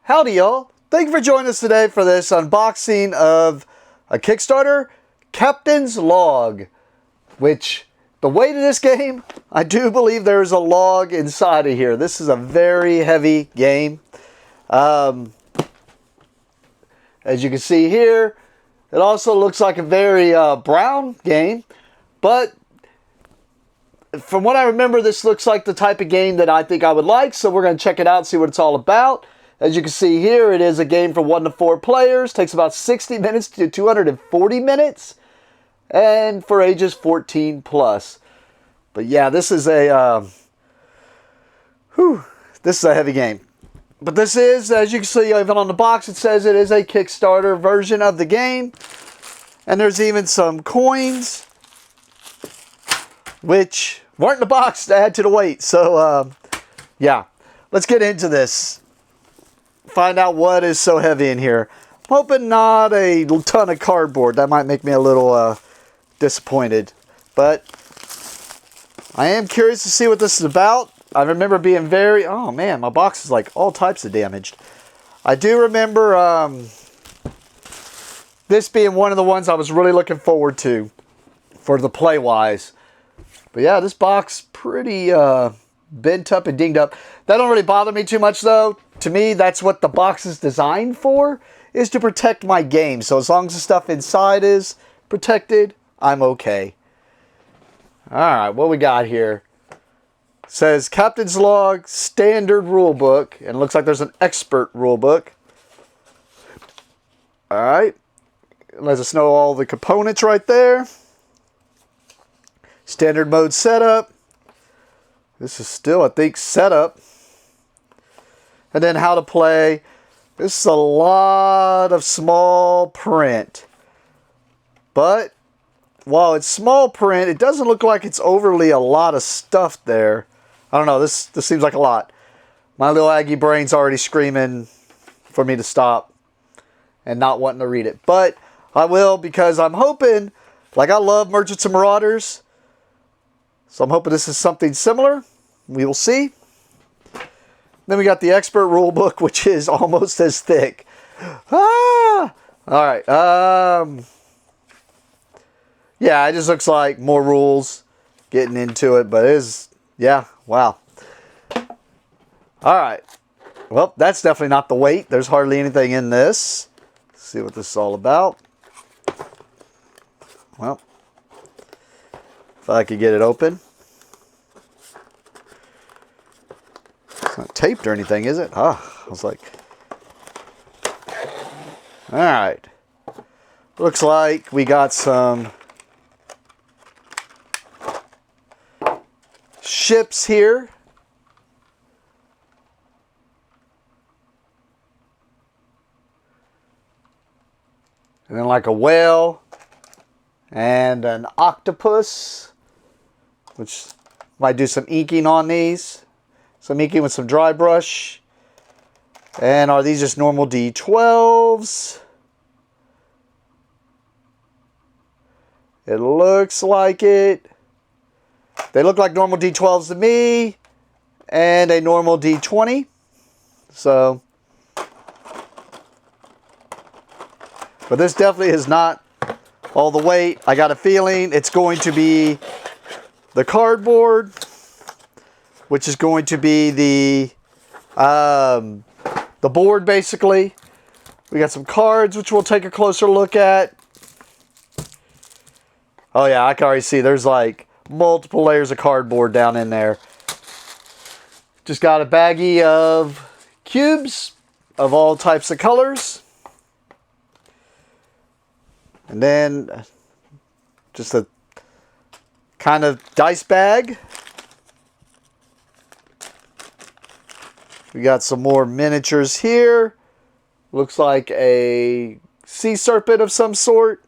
Howdy y'all, thank you for joining us today for this unboxing of a Kickstarter, Captain's Log, which the weight of this game, I do believe there's a log inside of here. This is a very heavy game. As you can see here, it also looks like a very brown game, but from what I remember, this looks like the type of game that I think I would like, so we're going to check it out and see what it's all about. As you can see here, it is a game for 1 to 4 players. Takes about 60 minutes to 240 minutes. And for ages 14 plus. But yeah, this is a heavy game. But this is, as you can see, even on the box, it says it is a Kickstarter version of the game. And there's even some coins, which weren't in the box to add to the weight. So, yeah, let's get into this. Find out what is so heavy in here. I'm hoping not a ton of cardboard. That might make me a little disappointed. But I am curious to see what this is about. I remember being very... Oh man, my box is like all types of damaged. I do remember this being one of the ones I was really looking forward to for the play-wise. But yeah, this box pretty bent up and dinged up. That don't really bother me too much though. To me, that's what the box is designed for, is to protect my game. So as long as the stuff inside is protected, I'm okay. Alright, what we got here? It says Captain's Log Standard Rulebook. And it looks like there's an Expert Rulebook. Alright. Lets us know all the components right there. Standard mode setup. This is still, I think, setup. And then how to play. This is a lot of small print. But while it's small print, it doesn't look like it's overly a lot of stuff there. I don't know, this seems like a lot. My little Aggie brain's already screaming for me to stop and not wanting to read it. But I will, because I'm hoping, like I love Merchants and Marauders, so I'm hoping this is something similar. We will see. Then we got the Expert Rulebook, which is almost as thick. Ah! Alright. Yeah, it just looks like more rules getting into it. But it is... Yeah, wow. Alright. Well, that's definitely not the weight. There's hardly anything in this. Let's see what this is all about. Well, if I could get it open. It's not taped or anything, is it? Ah, I was like... Alright. Looks like we got some ships here. And then like a whale. And an octopus. Which might do some inking on these. Some inking with some dry brush. And are these just normal D12s? It looks like it. They look like normal D12s to me. And a normal D20. So. But this definitely is not all the weight. I got a feeling it's going to be the cardboard, which is going to be the board, basically. We got some cards, which we'll take a closer look at. Oh yeah, I can already see there's like multiple layers of cardboard down in there. Just got a baggie of cubes of all types of colors. And then just a kind of dice bag. We got some more miniatures here. Looks like a sea serpent of some sort.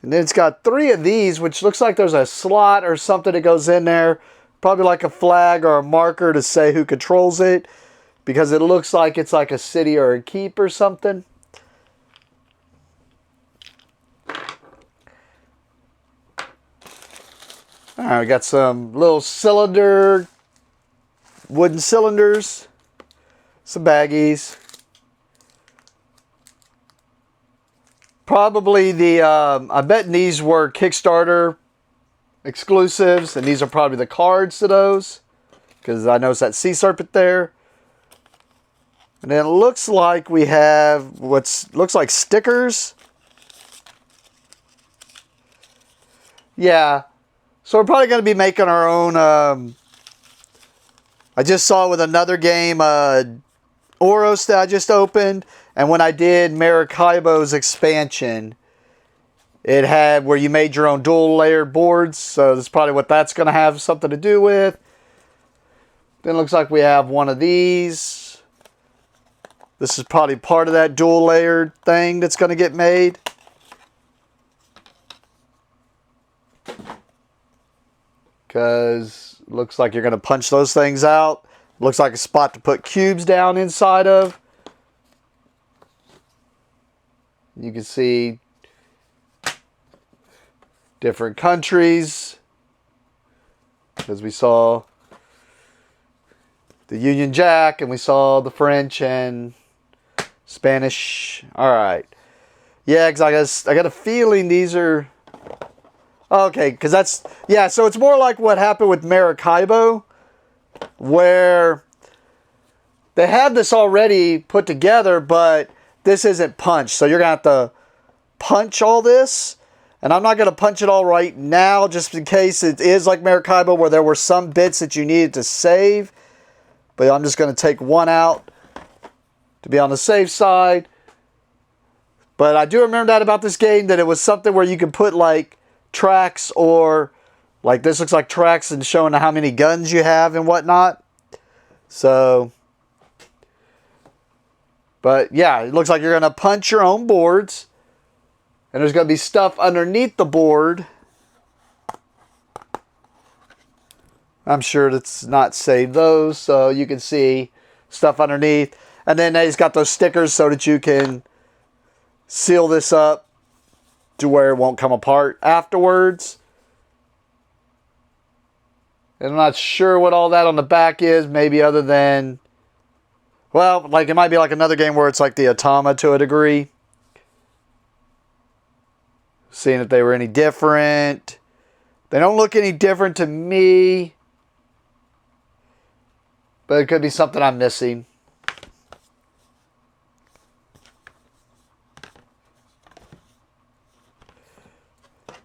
And then it's got 3 of these, which looks like there's a slot or something that goes in there. Probably like a flag or a marker to say who controls it. Because it looks like it's like a city or a keep or something. Alright, we got some little cylinder, wooden cylinders. some baggies. Probably the, I bet these were Kickstarter exclusives, and these are probably the cards to those, because I noticed that sea serpent there. And then it looks like we have looks like stickers. Yeah, so we're probably going to be making our own. I just saw with another game, Oros, that I just opened, and when I did Maracaibo's expansion, it had where you made your own dual layered boards, so that's probably what that's going to have something to do with. Then it looks like we have one of these. This is probably part of that dual layered thing that's going to get made. Because it looks like you're going to punch those things out. Looks like a spot to put cubes down inside of. You can see different countries. Because we saw the Union Jack, and we saw the French and Spanish. Alright. Yeah, because I got a feeling these are... Okay, because that's... Yeah, so it's more like what happened with Maracaibo, where they have this already put together, but this isn't punched. So you're going to have to punch all this. And I'm not going to punch it all right now, just in case it is like Maracaibo, where there were some bits that you needed to save. But I'm just going to take one out to be on the safe side. But I do remember that about this game, that it was something where you could put like tracks, or like this looks like tracks and showing how many guns you have and whatnot. So, but yeah, it looks like you're going to punch your own boards, and there's going to be stuff underneath the board. I'm sure that's not saved those, so you can see stuff underneath. And then he's got those stickers so that you can seal this up to where it won't come apart afterwards. And I'm not sure what all that on the back is, maybe other than, well, like it might be like another game where it's like the Automa to a degree. Seeing if they were any different. They don't look any different to me. But it could be something I'm missing.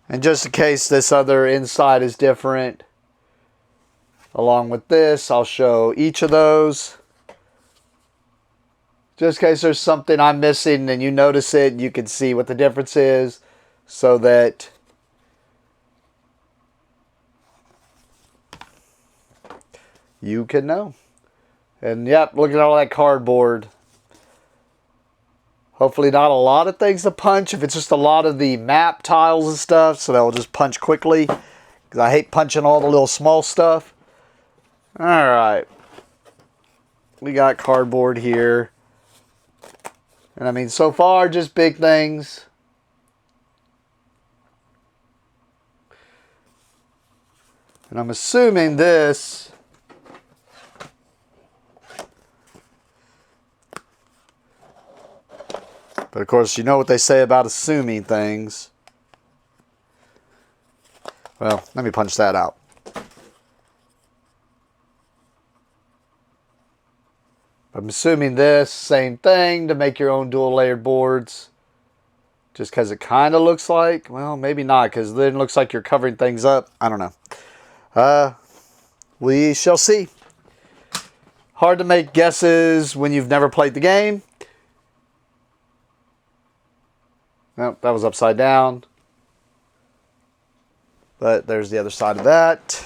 And just in case this other inside is different, along with this, I'll show each of those. Just in case there's something I'm missing and you notice it, you can see what the difference is, so that you can know. And yep, look at all that cardboard. Hopefully not a lot of things to punch, if it's just a lot of the map tiles and stuff, so that will just punch quickly. Because I hate punching all the little small stuff. Alright. We got cardboard here. And I mean, so far, just big things. And I'm assuming this... But of course, you know what they say about assuming things. Well, let me punch that out. I'm assuming this, same thing, to make your own dual layered boards. Just because it kind of looks like, well, maybe not, because then it looks like you're covering things up. I don't know. We shall see. Hard to make guesses when you've never played the game. Nope, that was upside down. But there's the other side of that.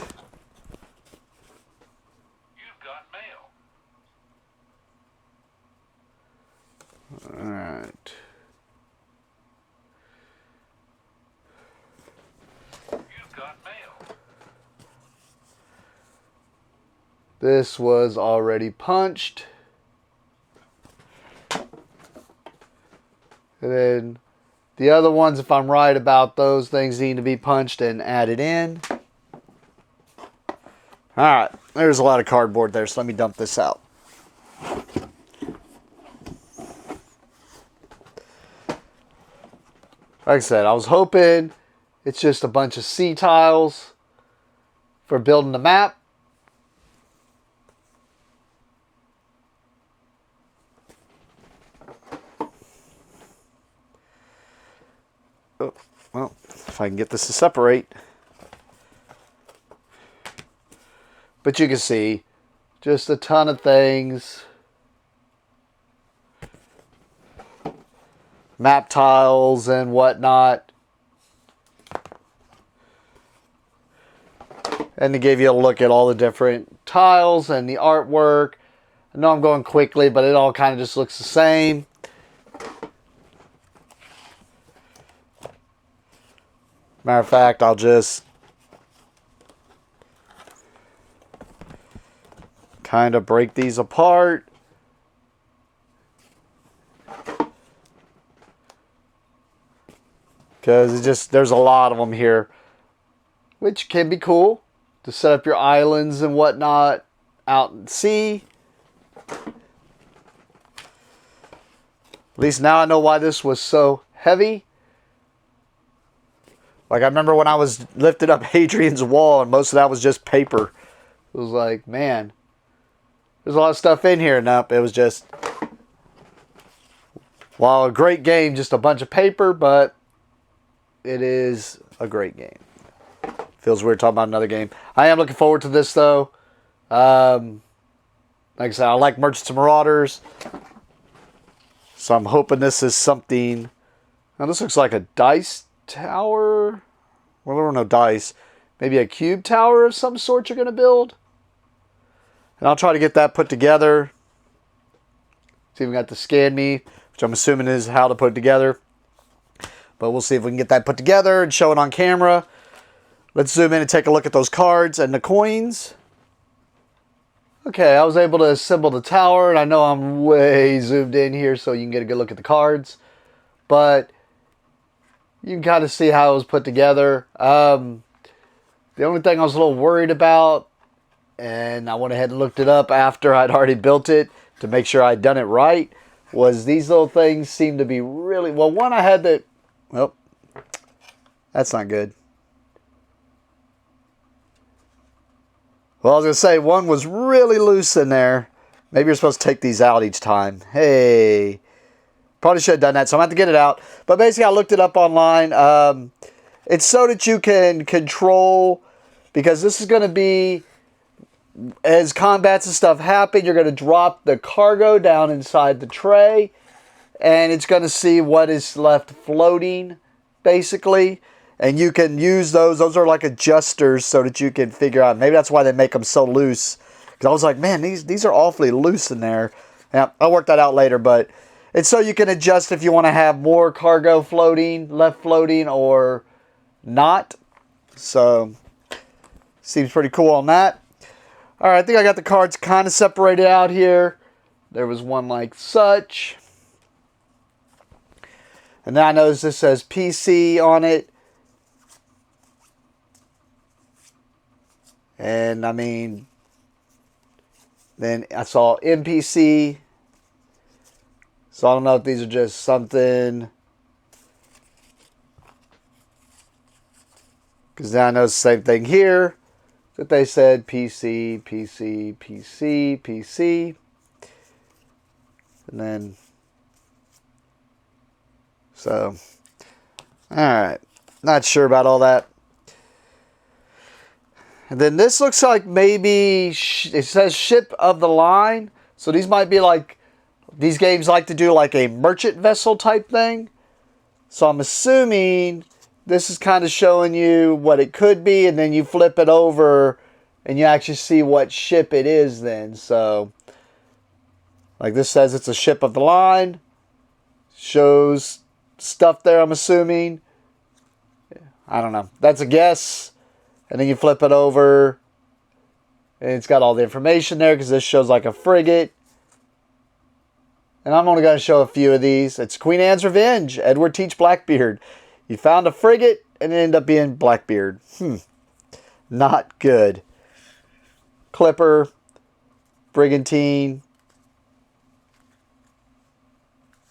You've got mail. Alright. You've got mail. This was already punched. And then the other ones, if I'm right about those things, need to be punched and added in. Alright, there's a lot of cardboard there, so let me dump this out. Like I said, I was hoping it's just a bunch of C tiles for building the map. Oh, well, if I can get this to separate. But you can see just a ton of things. Map tiles and whatnot. And they gave you a look at all the different tiles and the artwork. I know I'm going quickly, but it all kind of just looks the same. Matter of fact, I'll just kind of break these apart. Because there's a lot of them here, which can be cool to set up your islands and whatnot out at sea. At least now I know why this was so heavy. Like, I remember when I was lifting up Hadrian's Wall and most of that was just paper. It was like, man, there's a lot of stuff in here. Nope, it was just, while a great game, just a bunch of paper, but it is a great game. Feels weird talking about another game. I am looking forward to this, though. Like I said, I like Merchants and Marauders. So I'm hoping this is something. Now, this looks like a dice tower. Well, there were no dice. Maybe a cube tower of some sort you're going to build. And I'll try to get that put together. See if we got the Scan Me, which I'm assuming is how to put it together. But we'll see if we can get that put together and show it on camera. Let's zoom in and take a look at those cards and the coins. Okay, I was able to assemble the tower. And I know I'm way zoomed in here so you can get a good look at the cards. But you can kind of see how it was put together. The only thing I was a little worried about, and I went ahead and looked it up after I'd already built it to make sure I'd done it right, was these little things seem to be really, well, one I had that, well, that's not good. Well, I was going to say, one was really loose in there. Maybe you're supposed to take these out each time. Hey, probably should have done that, so I'm going to have to get it out. But basically, I looked it up online. It's so that you can control, because this is going to be, as combats and stuff happen, you're going to drop the cargo down inside the tray, and it's going to see what is left floating, basically. And you can use those. Those are like adjusters so that you can figure out. Maybe that's why they make them so loose. Because I was like, man, these are awfully loose in there. Yeah, I'll work that out later. But it's so you can adjust if you want to have more cargo floating, left floating, or not. So, seems pretty cool on that. All right, I think I got the cards kind of separated out here. There was one like such. And then I noticed this says PC on it. And I mean, then I saw NPC. So I don't know if these are just something. Because now I know it's the same thing here. That they said PC, PC, PC, PC. And then, so, alright. Not sure about all that. And then this looks like maybe, it says ship of the line. So these might be like, these games like to do like a merchant vessel type thing. So I'm assuming this is kind of showing you what it could be. And then you flip it over and you actually see what ship it is then. So, like this says it's a ship of the line. Shows stuff there, I'm assuming. I don't know. That's a guess. And then you flip it over. And it's got all the information there because this shows like a frigate. And I'm only going to show a few of these. It's Queen Anne's Revenge. Edward Teach Blackbeard. You found a frigate and it ended up being Blackbeard. Not good. Clipper. Brigantine.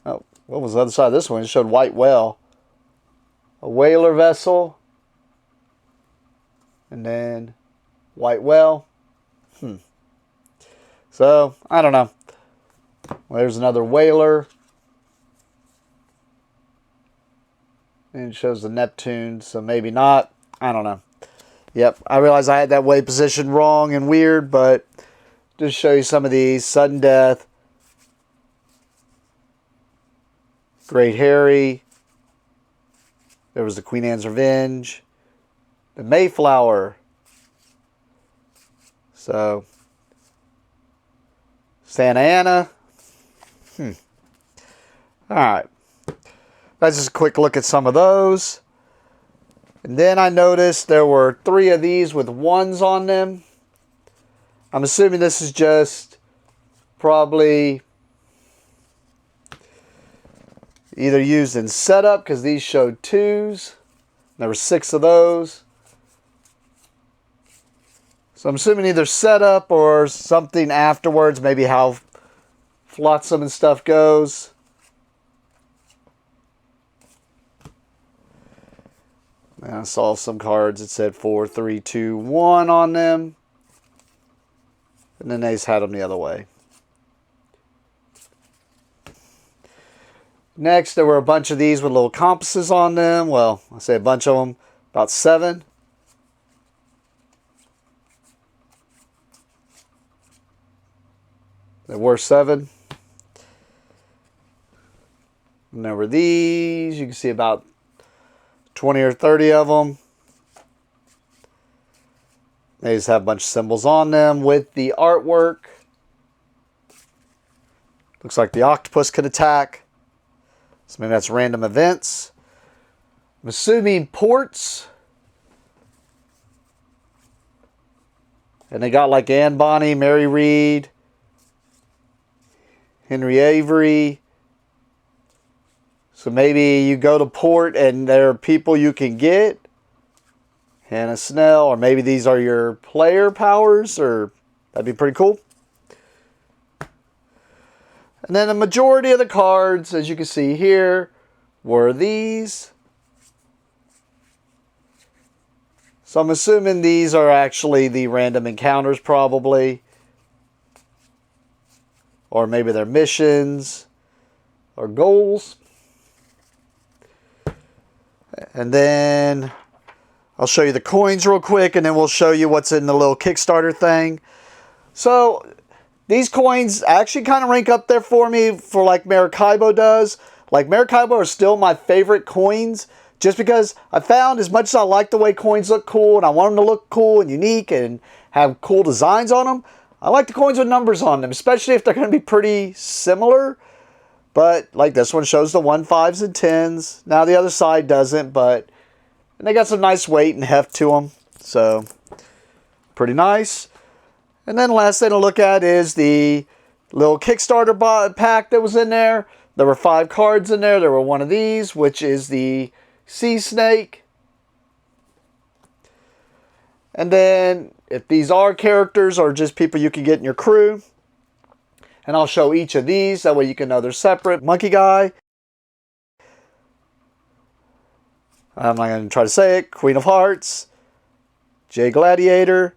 Oh, what was the other side of this one? It showed White Whale. a whaler vessel, and then white whale. So, I don't know. Well, there's another whaler. And it shows the Neptune, so maybe not. I don't know. Yep, I realize I had that way positioned wrong and weird, but just show you some of these. Sudden Death. Great Harry. There was the Queen Anne's Revenge. The Mayflower. So, Santa Ana. Alright. That's just a quick look at some of those. And then I noticed there were 3 of these with 1s on them. I'm assuming this is just probably either used in setup because these showed 2s. There were 6 of those. So I'm assuming either setup or something afterwards, maybe how flotsam and stuff goes. And I saw some cards that said 4, 3, 2, 1 on them. And then they just had them the other way. Next, there were a bunch of these with little compasses on them. Well, I say a bunch of them, about 7. There were 7. And there were these. You can see about 20 or 30 of them. They just have a bunch of symbols on them with the artwork. Looks like the octopus can attack. So maybe that's random events. I'm assuming ports. And they got like Anne Bonny, Mary Read, Henry Avery. So maybe you go to port and there are people you can get. Hannah Snell, or maybe these are your player powers, or that'd be pretty cool. And then the majority of the cards, as you can see here, were these. So I'm assuming these are actually the random encounters probably. Or maybe they're missions or goals. And then I'll show you the coins real quick, and then we'll show you what's in the little Kickstarter thing. So these coins actually kind of rank up there for me for like Maracaibo does. Like Maracaibo are still my favorite coins just because I found as much as I like the way coins look cool and I want them to look cool and unique and have cool designs on them, I like the coins with numbers on them, especially if they're going to be pretty similar. But like this one shows the 1, 5s, and 10s. Now the other side doesn't, but and they got some nice weight and heft to them. So pretty nice. And then the last thing to look at is the little Kickstarter pack that was in there. There were 5 cards in there. There were one of these, which is the Sea Snake. And then if these are characters or just people you can get in your crew. And I'll show each of these. That way you can know they're separate. Monkey Guy. I'm not going to try to say it. Queen of Hearts. J Gladiator.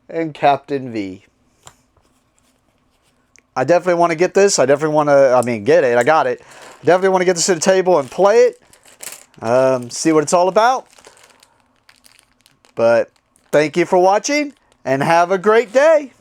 And Captain V. I definitely want to get this. I definitely want to, get it. I got it. I definitely want to get this to the table and play it. See what it's all about. But thank you for watching and have a great day.